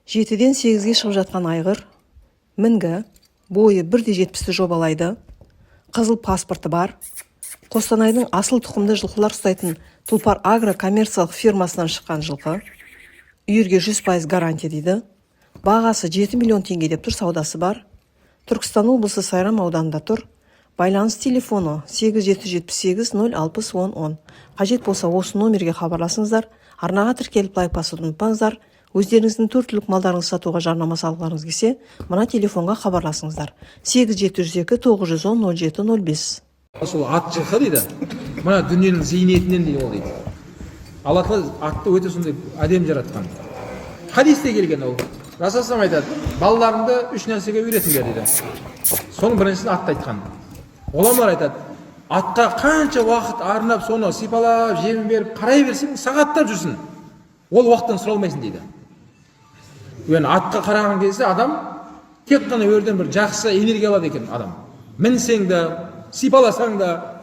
7-ден 8-ге шығып жатқан айғыр, мінгі, бойы 1,70-ті жобалайды, қызыл паспорты бар, Қостанайдың асыл тұқымды жылқылар ұстайтын Тұлпар Агро коммерциялық фирмасынан шыққан жылқы, үйірге 100% гарантия дейді, бағасы 7 миллион теңге деп тұр, саудасы бар, Түркістан облысы Сайрам ауданында тұр, байланыс телефоны 8778-060-1010. Қажет болса осы номерге хабарласыңыздар, арнаға тіркеліп лайк басуды ұмытпаңыздар. Өздеріңіздің 4 түлік малдарыңызды сатуға жарнама салғыларыңыз келсе, мына телефонға хабарласыңыздар. 8702-910-0705. Сол ат жылқы дейді. Мына дүниенің зейнетінен дейді ол дейді. Алла Тағала атты өте сондай әдемі жаратқан. Хадисте келген ол. Расулullah айтады, балаларыңды 3 нәрсеге үйретіңдер дейді. Соның біріншісін атты айтқан. Ғұламалар айтады, атқа қанша уақыт арнап, соны сипалап, жем беріп, қарай берсең, сағаттап жүрсін. Ол уақыттан сұралмайсың дейді. Өйткені атқа қараған кезде адам тек қана өрден бір жақсы энергия алады екен адам. Мінсең де, сипаласаң да,